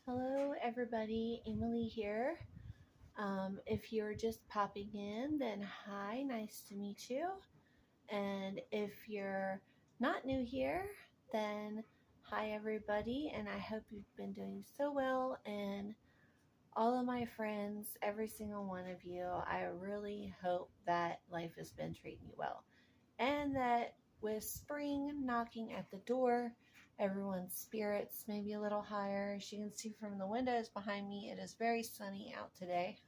Hello, everybody. Emily here. If you're just popping in, then hi, nice to meet you. And if you're not new here, then hi, everybody. And I hope you've been doing so well. And all of my friends, every single one of you, I really hope that life has been treating you well. And that with spring knocking at the door, everyone's spirits may be a little higher. As you can see from the windows behind me, it is very sunny out today,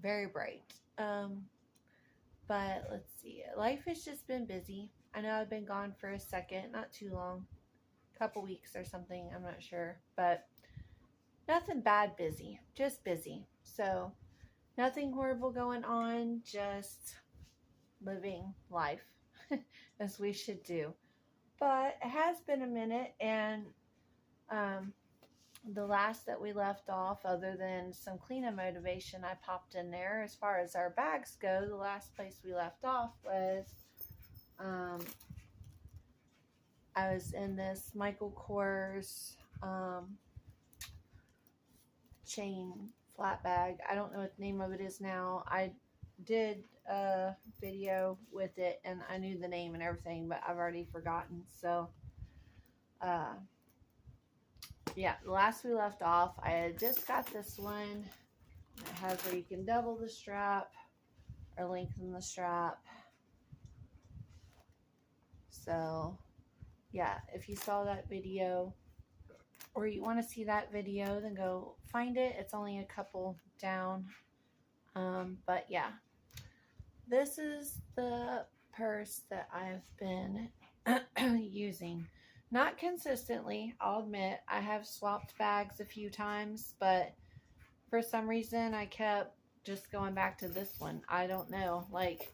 very bright. But let's see, life has just been busy. I know I've been gone for a second, not too long, a couple weeks or something, I'm not sure, but nothing bad busy, just busy. So nothing horrible going on, just living life as we should do. But it has been a minute, and um, the last that we left off, other than some cleanup motivation I popped in there, as far as our bags go, the last place we left off was I was in this Michael Kors chain flat bag. I don't know what the name of it is now. I did a video with it and I knew the name and everything, but I've already forgotten. So yeah, the last we left off, I had just got this one. It has where you can double the strap or lengthen the strap. So yeah, if you saw that video or you want to see that video, then go find it. It's only a couple down. But yeah, this is the purse that I've been using. Not consistently, I'll admit. I have swapped bags a few times, but for some reason I kept just going back to this one. I don't know. Like,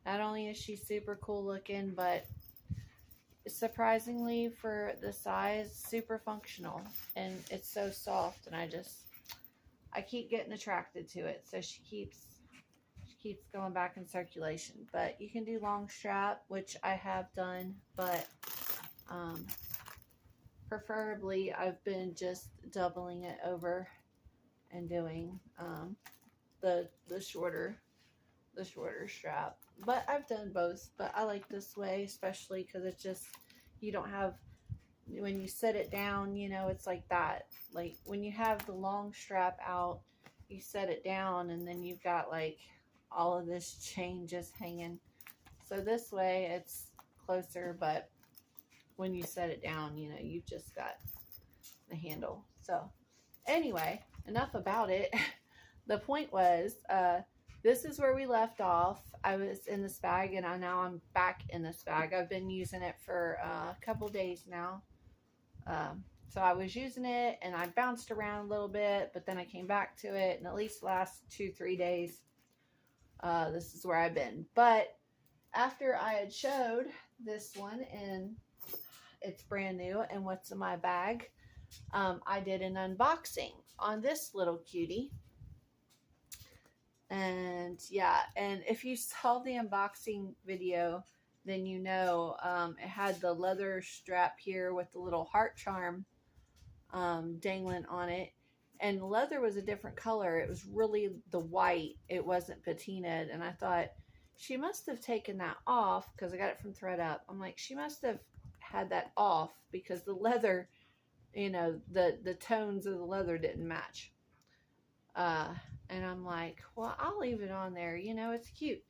not only is she super cool looking, but surprisingly for the size, super functional. And it's so soft, and I keep getting attracted to it. So she keeps going back in circulation. But you can do long strap, which I have done, but preferably I've been just doubling it over and doing the shorter strap. But I've done both, but I like this way, especially because it's just, you don't have, when you set it down, you know, it's like that. Like when you have the long strap out, you set it down and then you've got like all of this chain just hanging. So this way it's closer, but when you set it down, you know, you've just got the handle. So anyway, enough about it. The point was, this is where we left off. I was in this bag, and now I'm back in this bag. I've been using it for a couple days now. So I was using it, and I bounced around a little bit, but then I came back to it, and at least the last 2-3 days, this is where I've been. But after I had showed this one, and it's brand new, and what's in my bag, I did an unboxing on this little cutie. And yeah, and if you saw the unboxing video, then you know it had the leather strap here with the little heart charm dangling on it. And leather was a different color. It was really the white. It wasn't patinaed. And I thought, she must have taken that off, because I got it from thredUP. I'm like, she must have had that off because the leather, you know, the tones of the leather didn't match. And I'm like, well, I'll leave it on there. You know, it's cute.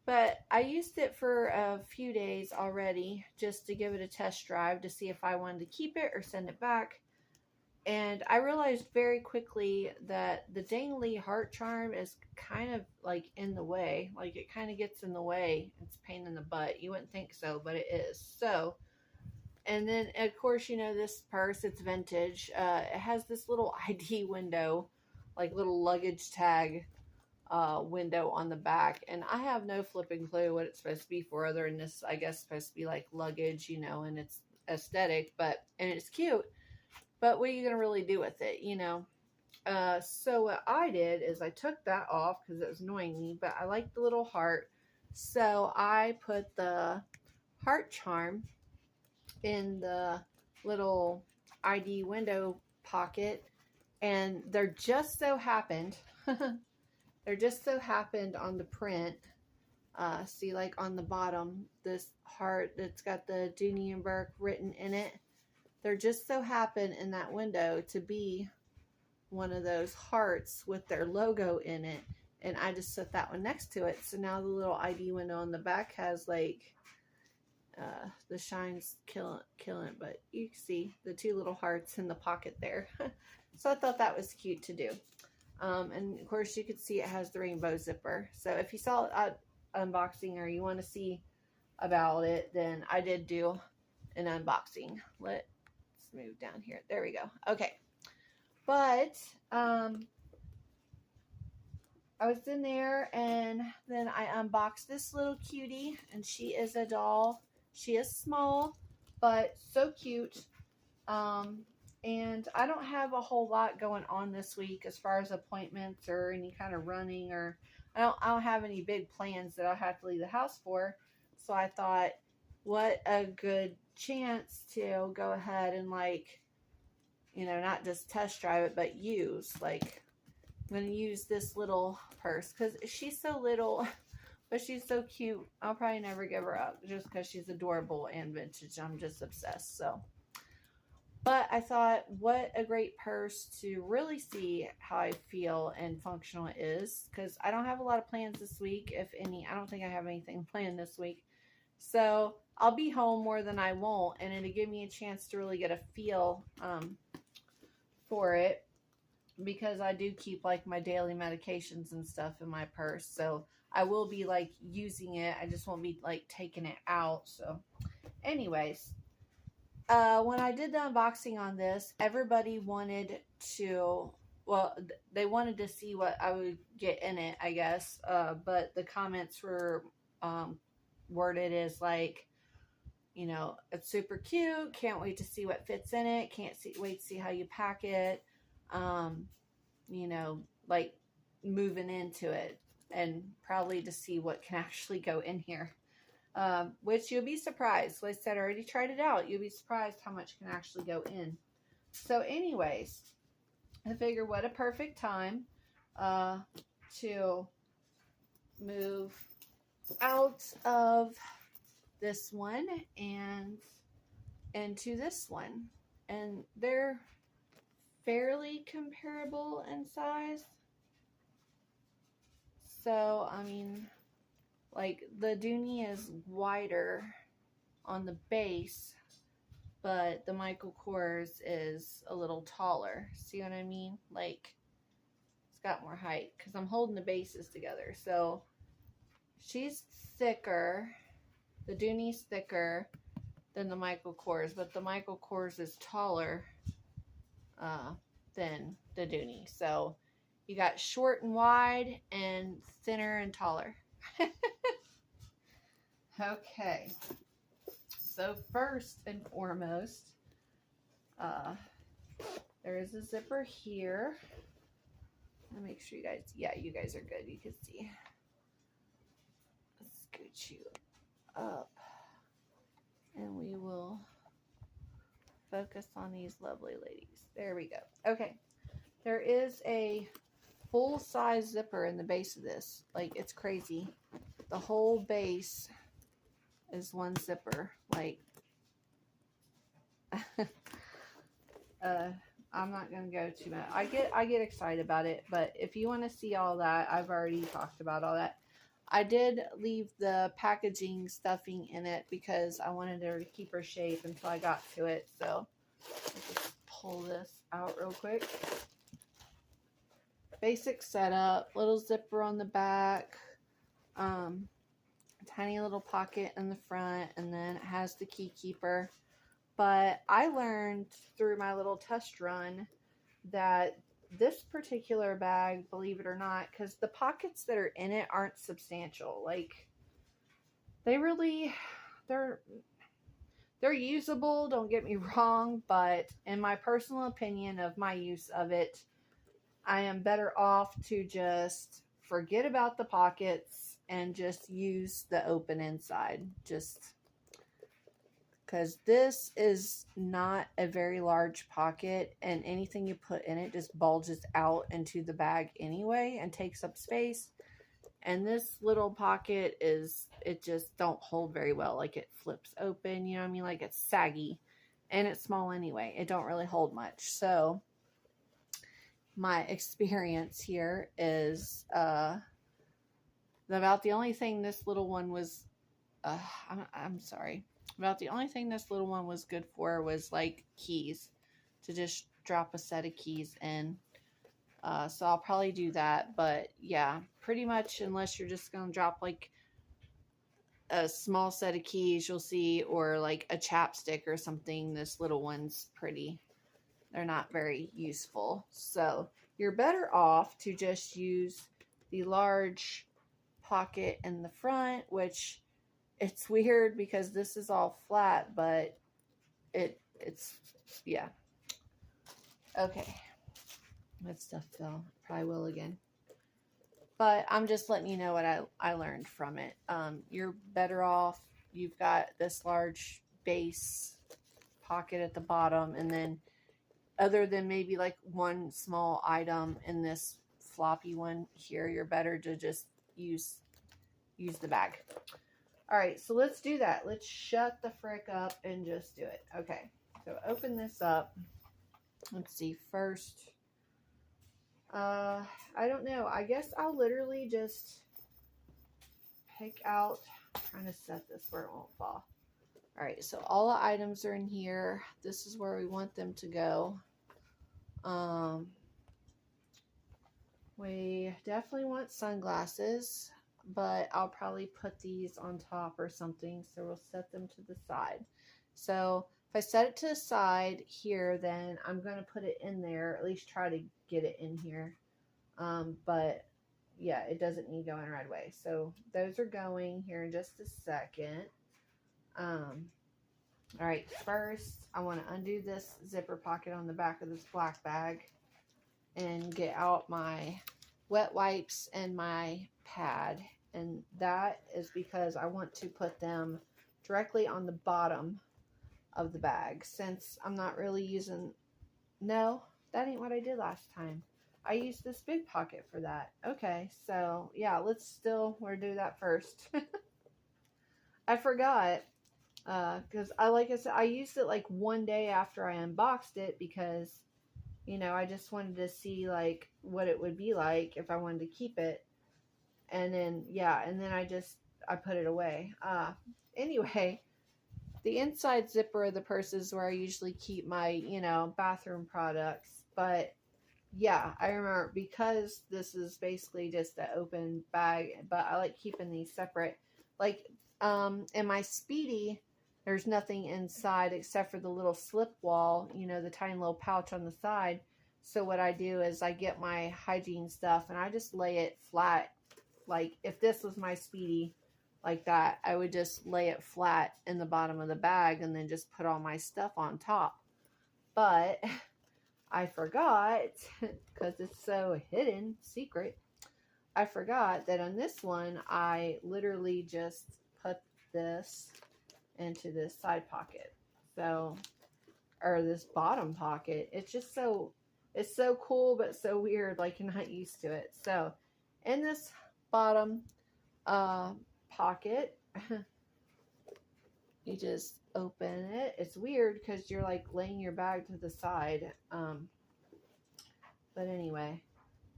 But I used it for a few days already just to give it a test drive to see if I wanted to keep it or send it back. And I realized very quickly that the dangly heart charm is kind of like in the way. Like, it kind of gets in the way. It's a pain in the butt. You wouldn't think so, but it is. So, and then, of course, you know, this purse, it's vintage. It has this little ID window, like little luggage tag window on the back. And I have no flipping clue what it's supposed to be for, other than this, I guess, supposed to be like luggage, you know, and it's aesthetic, but, and it's cute. But what are you going to really do with it, you know? So what I did is I took that off because it was annoying me, but I like the little heart. So I put the heart charm in the little ID window pocket, and they're just so happened on the print, see, like on the bottom, this heart that's got the Dooney and Bourke written in it, there just so happened in that window to be one of those hearts with their logo in it, and I just set that one next to it. So now the little ID window on the back has like the shine's killing, but you can see the two little hearts in the pocket there. So I thought that was cute to do. And of course you could see it has the rainbow zipper. So if you saw it at unboxing or you want to see about it, then I did do an unboxing. Let's move down here. There we go. Okay. But I was in there, and then I unboxed this little cutie, and she is a doll. She is small, but so cute. And I don't have a whole lot going on this week as far as appointments or any kind of running, or I don't have any big plans that I'll have to leave the house for. So I thought, what a good chance to go ahead and, like, you know, not just test drive it, but use, like, I'm going to use this little purse because she's so little, but she's so cute. I'll probably never give her up just because she's adorable and vintage. I'm just obsessed. So, but I thought, what a great purse to really see how I feel and functional it is, because I don't have a lot of plans this week, if any. I don't think I have anything planned this week. So I'll be home more than I won't, and it'll give me a chance to really get a feel for it, because I do keep like my daily medications and stuff in my purse. So I will be like using it. I just won't be like taking it out. So anyways, when I did the unboxing on this, everybody wanted to, well, they wanted to see what I would get in it, I guess. But the comments were worded as like, you know, it's super cute. Can't wait to see what fits in it. Wait to see how you pack it. You know, like moving into it, and probably to see what can actually go in here. Which you'll be surprised. Like I said, I already tried it out. You'll be surprised how much can actually go in. So anyways, I figure what a perfect time to move out of this one and into this one. And they're fairly comparable in size. So, I mean, like the Dooney is wider on the base, but the Michael Kors is a little taller. See what I mean? Like, it's got more height because I'm holding the bases together. So she's thicker. The Dooney's thicker than the Michael Kors, but the Michael Kors is taller than the Dooney. So you got short and wide and thinner and taller. Okay. So first and foremost, there is a zipper here. Let me make sure you guys, yeah, you guys are good. You can see. Let's scoot you up, and we will focus on these lovely ladies. There we go. Okay. There is a full-size zipper in the base of this. Like, it's crazy. The whole base is one zipper. Like, I'm not going to go too much. I get excited about it, but if you want to see all that, I've already talked about all that. I did leave the packaging stuffing in it because I wanted her to keep her shape until I got to it. So I'll just pull this out real quick. Basic setup, little zipper on the back, tiny little pocket in the front, and then it has the key keeper. But I learned through my little test run that this particular bag, believe it or not, because the pockets that are in it aren't substantial. Like, they're usable, don't get me wrong, but in my personal opinion of my use of it, I am better off to just forget about the pockets and just use the open inside. Just because this is not a very large pocket, and anything you put in it just bulges out into the bag anyway and takes up space. And this little pocket it just don't hold very well. Like it flips open, you know what I mean? Like it's saggy, and it's small anyway. It don't really hold much. So my experience here is about the only thing this little one was I'm sorry. About the only thing this little one was good for was like keys, to just drop a set of keys in. So I'll probably do that, but yeah, pretty much unless you're just gonna drop like a small set of keys, you'll see, or like a chapstick or something, this little one's they're not very useful. So you're better off to just use the large pocket in the front, which it's weird because this is all flat, but it's yeah. Okay. That stuff fell. Probably will again. But I'm just letting you know what I learned from it. You're better off. You've got this large base pocket at the bottom, and then other than maybe like one small item in this floppy one here, you're better to just use the bag. All right, so let's do that. Let's shut the frick up and just do it. Okay, so open this up. Let's see, first, I don't know. I guess I'll literally just pick out, I'm trying to set this where it won't fall. All right, so all the items are in here. This is where we want them to go. We definitely want sunglasses, but I'll probably put these on top or something, so we'll set them to the side. So if I set it to the side here, then I'm going to put it in there, at least try to get it in here. But yeah, it doesn't need going right away. So those are going here in just a second. All right, first I want to undo this zipper pocket on the back of this black bag and get out my wet wipes and my pad. And that is because I want to put them directly on the bottom of the bag, since I'm not really using, no, that ain't what I did last time. I used this big pocket for that. Okay, so yeah, we'll do that first. I forgot, because like I said, I used it like one day after I unboxed it, because you know, I just wanted to see like what it would be like if I wanted to keep it. And then, yeah, and then I put it away. Anyway, the inside zipper of the purse is where I usually keep my, you know, bathroom products. But yeah, I remember, because this is basically just an open bag, but I like keeping these separate. Like, in my Speedy, there's nothing inside except for the little slip wall, you know, the tiny little pouch on the side. So what I do is I get my hygiene stuff and I just lay it flat. Like if this was my Speedy like that, I would just lay it flat in the bottom of the bag and then just put all my stuff on top. But I forgot, because it's so hidden, secret, I forgot that on this one, I literally just put this into this side pocket. So, or this bottom pocket. It's just it's so cool, but so weird, like you're not used to it. So, in this bottom pocket, you just open it. It's weird because you're like laying your bag to the side. But anyway,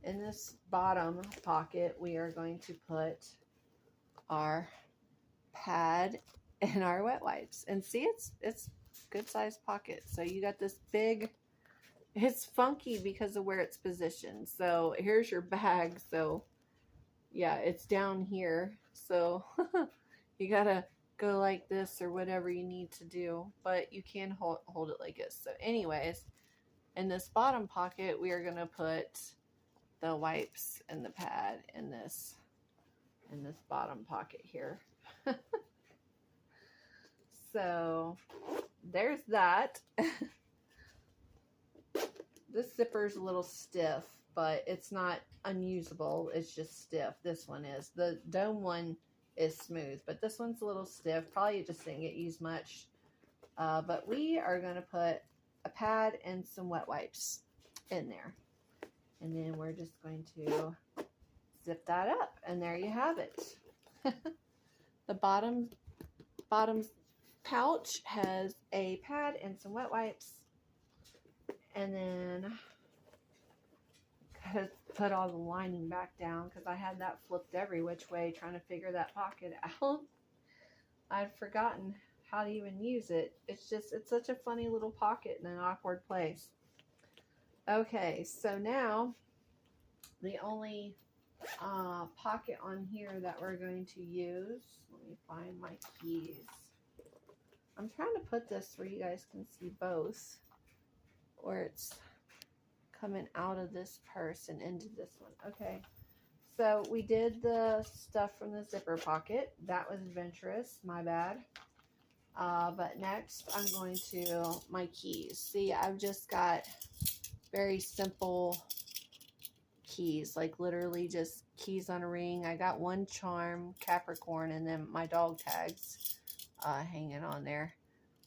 in this bottom pocket, we are going to put our pad and our wet wipes. And see, it's good sized pocket. So you got this big, it's funky because of where it's positioned. So here's your bag. So yeah, it's down here. So you gotta go like this or whatever you need to do, but you can hold it like this. So anyways, in this bottom pocket, we are gonna put the wipes and the pad in this bottom pocket here. So there's that. This zipper's a little stiff, but it's not unusable. It's just stiff. This one is. The dome one is smooth, but this one's a little stiff. Probably just didn't get used much. But we are going to put a pad and some wet wipes in there. And then we're just going to zip that up. And there you have it. The bottom pouch has a pad and some wet wipes. And then put all the lining back down because I had that flipped every which way trying to figure that pocket out. I'd forgotten how to even use it. It's such a funny little pocket in an awkward place. Okay, so now the only pocket on here that we're going to use, let me find my keys. I'm trying to put this where you guys can see both, where it's coming out of this purse and into this one. Okay, so we did the stuff from the zipper pocket. That was adventurous, my bad. But next I'm going to my keys. See, I've just got very simple keys, like literally just keys on a ring. I got one charm, Capricorn, and then my dog tags hanging on there.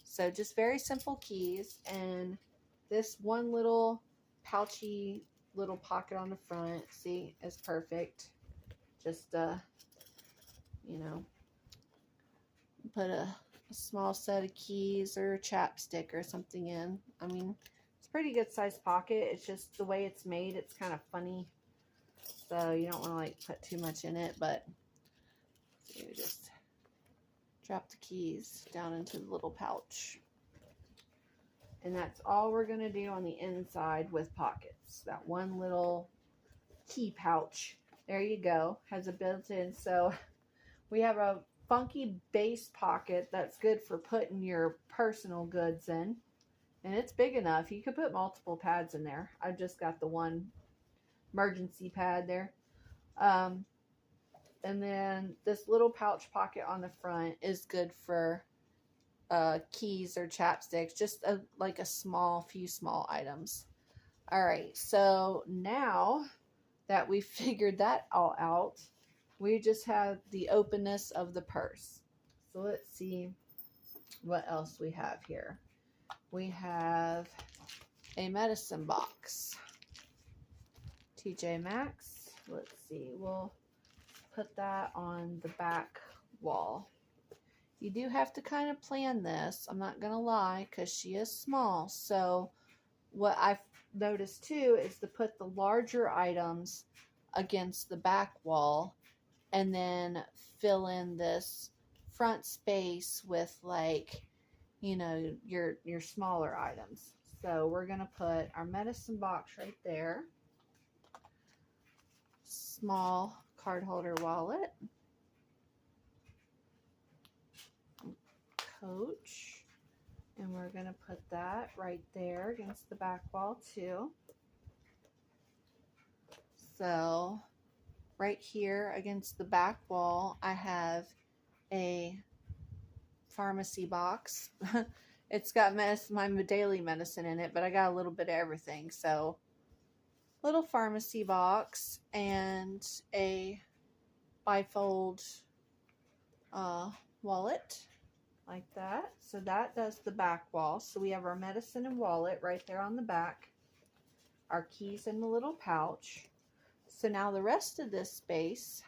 So just very simple keys, and this one little pouchy little pocket on the front, see, is perfect. Just you know, put a small set of keys or a chapstick or something in. I mean, it's a pretty good sized pocket. It's just the way it's made, it's kind of funny, so you don't want to like put too much in it. But you just drop the keys down into the little pouch. And that's all we're going to do on the inside with pockets. That one little key pouch. There you go. Has a built-in. So we have a funky base pocket that's good for putting your personal goods in. And it's big enough. You could put multiple pads in there. I've just got the one emergency pad there. And then this little pouch pocket on the front is good for keys or chapsticks, just like a few small items. All right, so now that we figured that all out, we just have the openness of the purse. So let's see what else we have here. We have a medicine box, TJ Maxx. Let's see, we'll put that on the back wall. You do have to kind of plan this, I'm not going to lie, because she is small. So what I've noticed too is to put the larger items against the back wall and then fill in this front space with, like, you know, your smaller items. So we're going to put our medicine box right there. Small card holder wallet. Coach, and we're going to put that right there against the back wall too. So right here against the back wall I have a pharmacy box. It's got my daily medicine in it, but I got a little bit of everything. So little pharmacy box and a bifold wallet. Like that. So that does the back wall. So we have our medicine and wallet right there on the back. Our keys in the little pouch. So now the rest of this space,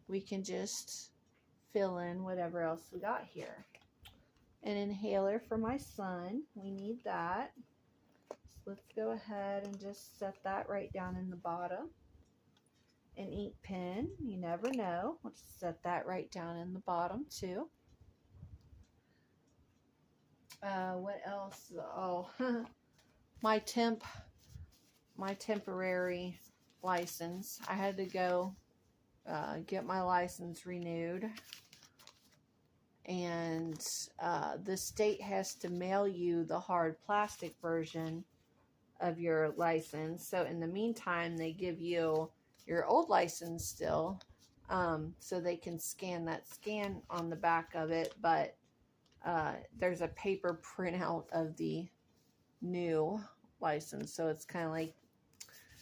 we can just fill in whatever else we got here. An inhaler for my son. We need that. So let's go ahead and just set that right down in the bottom. An ink pen. You never know. We'll just set that right down in the bottom too. What else? Oh, my temporary license. I had to go get my license renewed, and the state has to mail you the hard plastic version of your license. So in the meantime, they give you your old license still, so they can scan on the back of it, but there's a paper printout of the new license. So it's kind of like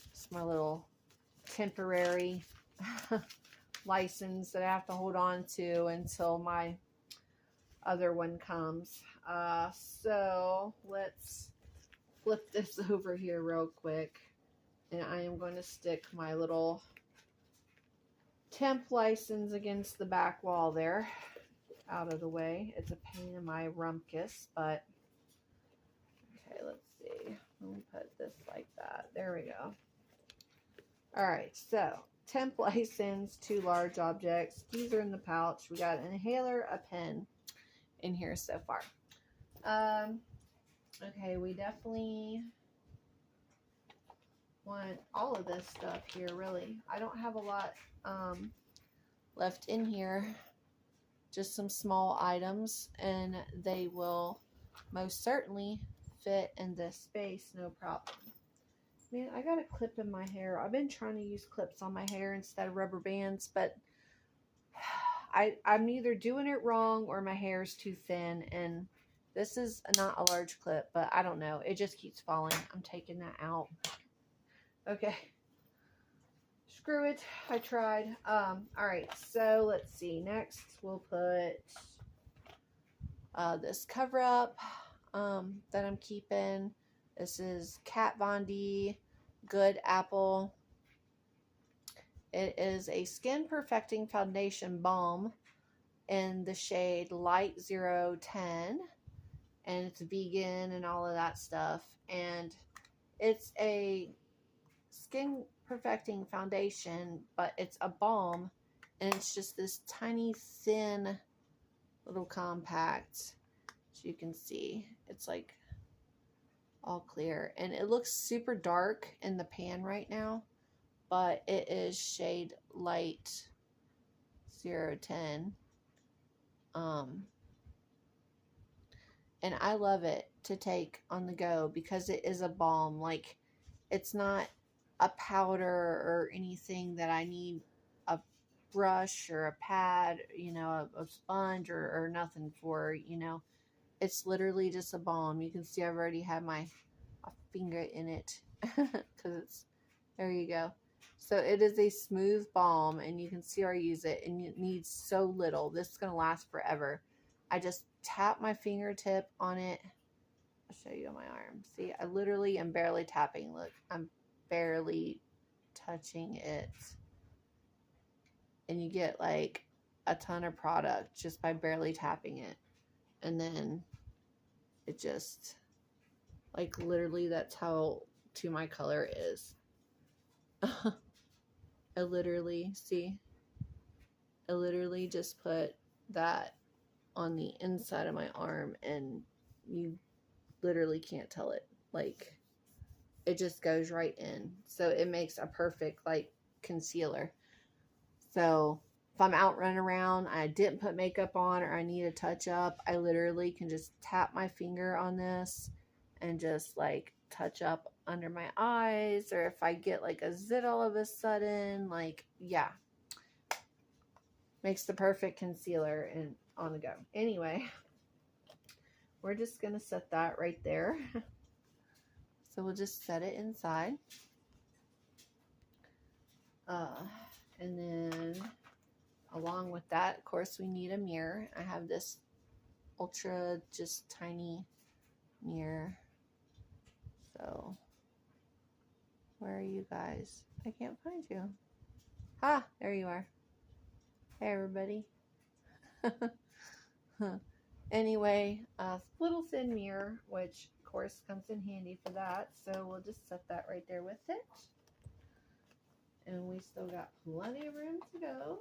it's my little temporary license that I have to hold on to until my other one comes. So let's flip this over here real quick. And I am going to stick my little temp license against the back wall there, out of the way. It's a pain in my rumpus, but okay, let's see. Let me put this like that. There we go. All right, so temp license, 2 large objects. Keys are in the pouch. We got an inhaler, a pen in here so far. Okay, we definitely want all of this stuff here, really. I don't have a lot left in here, just some small items, and they will most certainly fit in this space, no problem. Man, I got a clip in my hair. I've been trying to use clips on my hair instead of rubber bands, but I'm either doing it wrong or my hair is too thin, and this is not a large clip, but I don't know. It just keeps falling. I'm taking that out. Okay. Screw it. I tried. All right. So let's see. Next, we'll put this cover up that I'm keeping. This is Kat Von D Good Apple. It is a skin perfecting foundation balm in the shade Light 010, and it's vegan and all of that stuff. And it's a skin perfecting foundation, but it's a balm, and it's just this tiny thin little compact. As you can see, it's like all clear, and it looks super dark in the pan right now, but it is shade Light 010. And I love it to take on the go because it is a balm. Like, it's not a powder or anything that I need a brush or a pad, you know, a sponge or nothing for, you know. It's literally just a balm. You can see I've already had my finger in it because it's, there you go. So it is a smooth balm, and you can see where I use it, and it needs so little. This is going to last forever. I just tap my fingertip on it. I'll show you on my arm. See, I literally am barely tapping. Look, I'm barely touching it. And you get like a ton of product just by barely tapping it. And then it just, like, literally that's how to my color is. I literally, see, I literally just put that on the inside of my arm, and you literally can't tell it. Like, it just goes right in. So it makes a perfect, like, concealer. So if I'm out running around, I didn't put makeup on, or I need a touch up, I literally can just tap my finger on this and just, like, touch up under my eyes. Or if I get like a zit all of a sudden, like, yeah, makes the perfect concealer and on the go. Anyway, we're just gonna set that right there. So we'll just set it inside, and then along with that, of course, we need a mirror. I have this ultra just tiny mirror. So where are you guys? I can't find you. Ah, there you are. Hey, everybody. Anyway, a little thin mirror, which of course comes in handy for that. So we'll just set that right there with it. And we still got plenty of room to go.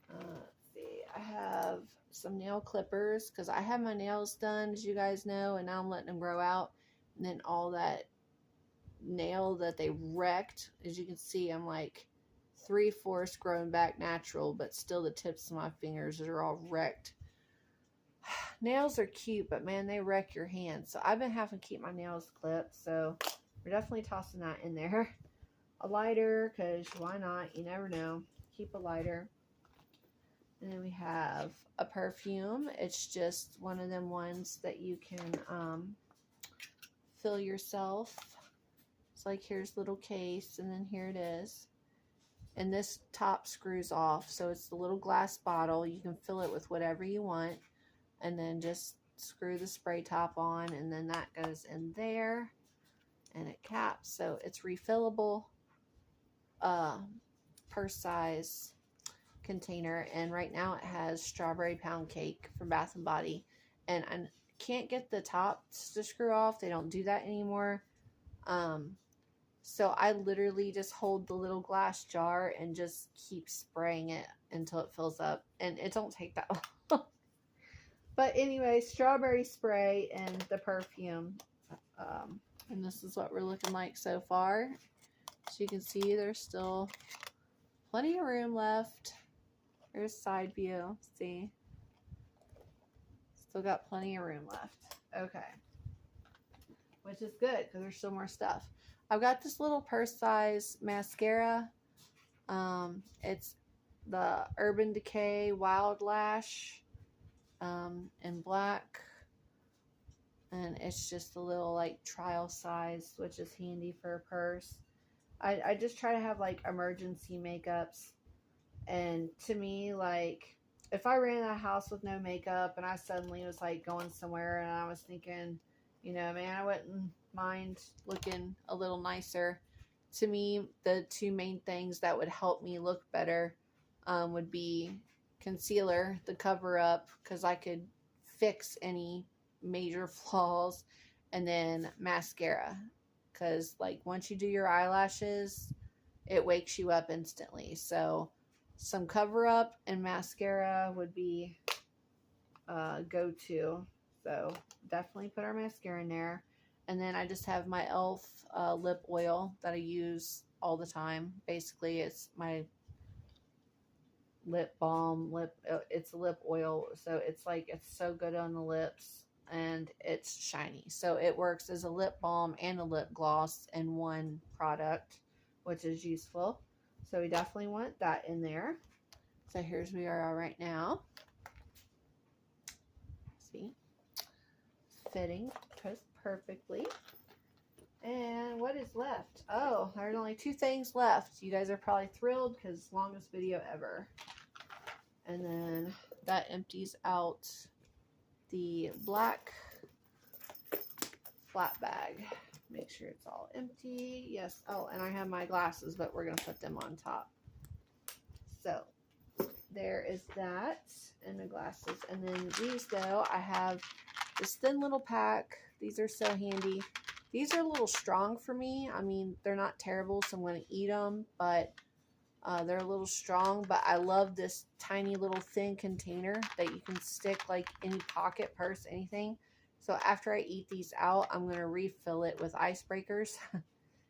Let's see. I have some nail clippers because I have my nails done, as you guys know, and now I'm letting them grow out. And then all that nail that they wrecked, as you can see, I'm like 3/4 growing back natural, but still the tips of my fingers are all wrecked. Nails are cute, but man, they wreck your hands. So I've been having to keep my nails clipped, so we're definitely tossing that in there. A lighter, because why not? You never know. Keep a lighter. And then we have a perfume. It's just one of them ones that you can fill yourself. It's like, here's a little case, and then here it is. And this top screws off, so it's the little glass bottle. You can fill it with whatever you want. and then just screw the spray top on, and then that goes in there and it caps, so it's refillable, purse size container. And right now it has strawberry pound cake from Bath and Body, and I can't get the tops to screw off. They don't do that anymore. So I literally just hold the little glass jar and just keep spraying it until it fills up, and it don't take that long. But anyway, strawberry spray and the perfume, and this is what we're looking like so far. As you can see, there's still plenty of room left. There's side view. See? Still got plenty of room left. Okay. Which is good because there's still more stuff. I've got this little purse size mascara. It's the Urban Decay Wild Lash in black. And it's just a little like trial size, which is handy for a purse. I just try to have like emergency makeups. And to me, like, if I ran out of house with no makeup and I suddenly was like going somewhere and I was thinking, you know, man, I wouldn't mind looking a little nicer. To me, the two main things that would help me look better would be concealer, the cover up, because I could fix any major flaws, and then mascara, because like once you do your eyelashes, it wakes you up instantly. So some cover up and mascara would be go-to. So definitely put our mascara in there. And then I just have my e.l.f. Lip oil that I use all the time. Basically, it's my lip balm, it's a lip oil. So it's like, it's so good on the lips and it's shiny. So it works as a lip balm and a lip gloss in one product, which is useful. So we definitely want that in there. So here's where we are right now. See? Fitting just perfectly. And what is left? Oh, there's only two things left. You guys are probably thrilled because longest video ever. And then that empties out the black flat bag. Make sure it's all empty. Yes. Oh, and I have my glasses, but we're going to put them on top. So there is that and the glasses. And then these, though, I have this thin little pack. These are so handy. These are a little strong for me. I mean, they're not terrible, so I'm going to eat them, but they're a little strong. But I love this tiny little thin container that you can stick like any pocket, purse, anything. So after I eat these out, I'm going to refill it with icebreakers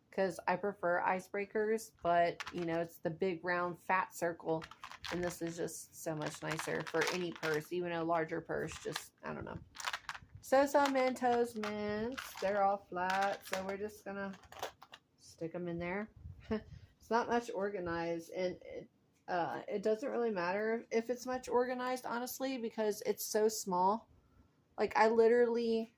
because I prefer icebreakers, but you know, it's the big round fat circle, and this is just so much nicer for any purse, even a larger purse. Just, I don't know. So some Mentos mints, they're all flat, so we're just going to stick them in there. It's not much organized, and it doesn't really matter if it's much organized, honestly, because it's so small. Like, I literally,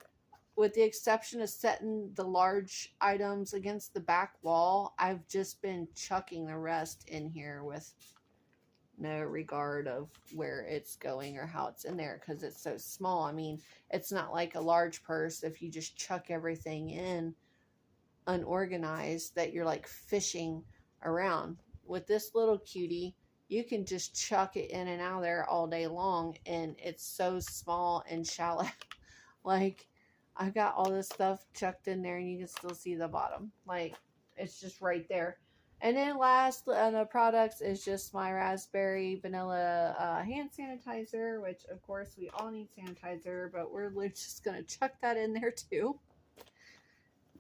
with the exception of setting the large items against the back wall, I've just been chucking the rest in here with no regard of where it's going or how it's in there because it's so small. I mean, it's not like a large purse if you just chuck everything in unorganized that you're like fishing around. With this little cutie, you can just chuck it in and out of there all day long, and it's so small and shallow. Like, I've got all this stuff chucked in there and you can still see the bottom. Like, it's just right there. And then last on the products is just my raspberry vanilla hand sanitizer, which of course we all need sanitizer, but we're just going to chuck that in there too.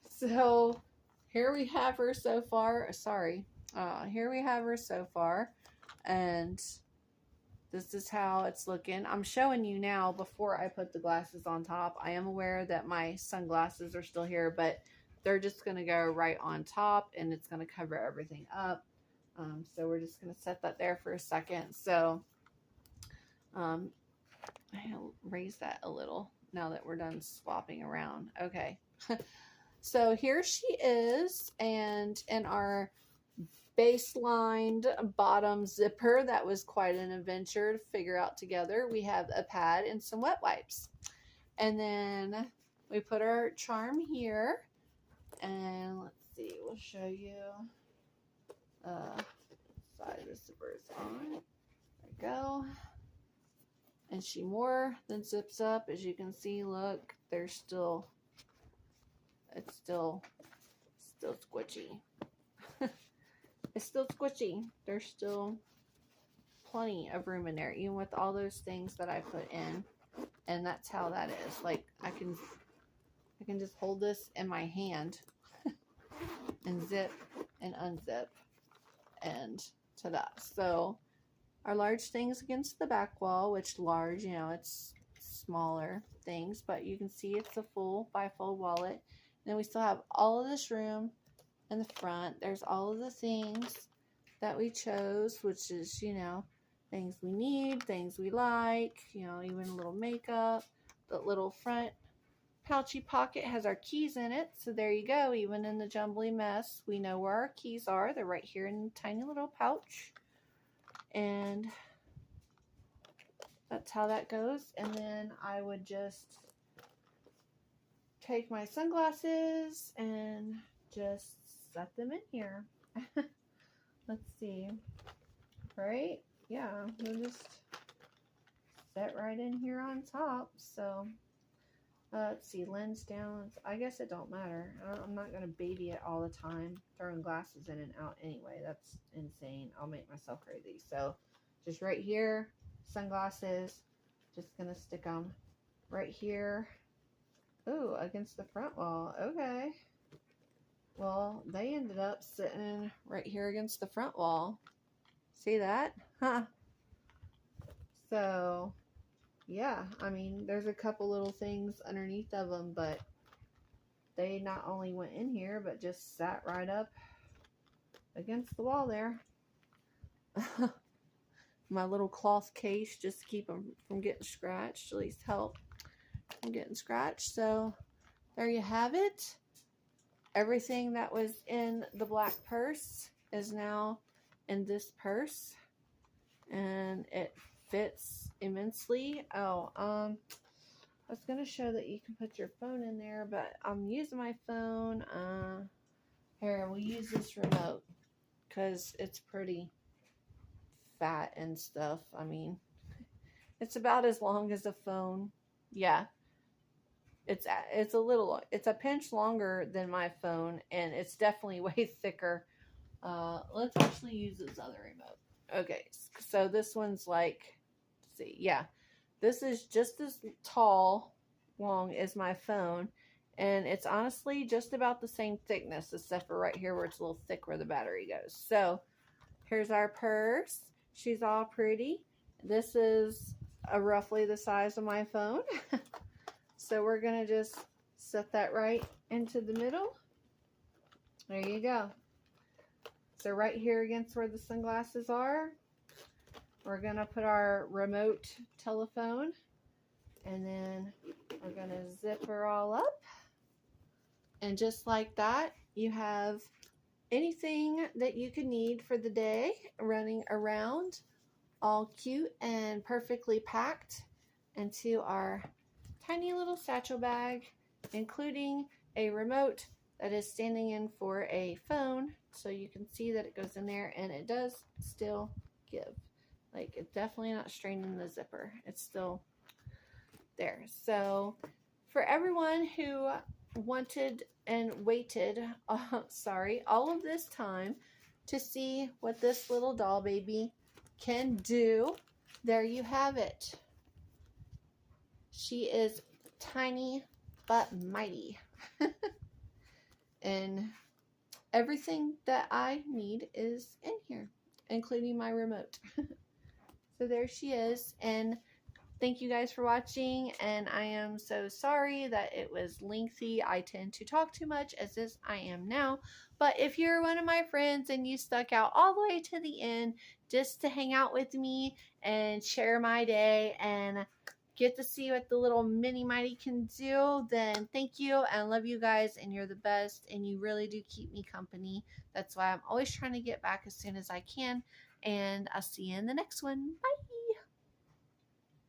So here we have her so far. Here we have her so far. And this is how it's looking. I'm showing you now before I put the glasses on top. I am aware that my sunglasses are still here, but they're just going to go right on top, and it's going to cover everything up. So we're just going to set that there for a second. So I'll raise that a little now that we're done swapping around. Okay. So here she is, and in our base-lined bottom zipper that was quite an adventure to figure out together. We have a pad and some wet wipes. And then we put our charm here. And let's see, we'll show you side of the zipper is on. There we go. And she more than zips up. As you can see, look, there's still, it's still squishy. It's still squishy. There's still plenty of room in there, even with all those things that I put in. And that's how that is. Like, I can just hold this in my hand and zip and unzip, and ta-da. So our large things against the back wall, which large, you know, it's smaller things, but you can see it's a full bifold wallet. And then we still have all of this room in the front. There's all of the things that we chose, which is, you know, things we need, things we like, you know, even a little makeup. The little front pouchy pocket has our keys in it, so there you go. Even in the jumbly mess, we know where our keys are. They're right here in the tiny little pouch. And that's how that goes. And then I would just take my sunglasses and just set them in here. Let's see. Right? Yeah, we'll just set right in here on top. So let's see, lens down. I guess it don't matter. I'm not going to baby it all the time, throwing glasses in and out anyway. That's insane. I'll make myself crazy. So just right here, sunglasses. Just going to stick them right here. Ooh, against the front wall. Okay. Well, they ended up sitting right here against the front wall. See that? Huh. So yeah, I mean, there's a couple little things underneath of them, but they not only went in here, but just sat right up against the wall there. My little cloth case just to keep them from getting scratched, at least help from getting scratched. So there you have it. Everything that was in the black purse is now in this purse, and it fits immensely. Oh, I was gonna show that you can put your phone in there, but I'm using my phone. Here, we'll use this remote because it's pretty fat and stuff. I mean, it's about as long as a phone. Yeah, it's a pinch longer than my phone, and it's definitely way thicker. Let's actually use this other remote. Okay, so this one's like, let's see, yeah, this is just as long as my phone, and it's honestly just about the same thickness, except for right here where it's a little thick where the battery goes. So here's our purse. She's all pretty. This is roughly the size of my phone. So we're gonna just set that right into the middle. There you go. So right here against where the sunglasses are, we're going to put our remote telephone, and then we're going to zip her all up. And just like that, you have anything that you could need for the day running around, all cute and perfectly packed into our tiny little satchel bag, including a remote that is standing in for a phone, so you can see that it goes in there, and it does still give. Like, it's definitely not straining the zipper. It's still there. So for everyone who wanted and waited, all of this time to see what this little doll baby can do, there you have it. She is tiny but mighty. And everything that I need is in here, including my remote. So there she is. And thank you guys for watching. And I am so sorry that it was lengthy. I tend to talk too much, as is I am now. But if you're one of my friends and you stuck out all the way to the end just to hang out with me and share my day and get to see what the little mini mighty can do, then thank you, and I love you guys, and you're the best, and you really do keep me company. That's why I'm always trying to get back as soon as I can, and I'll see you in the next one. Bye.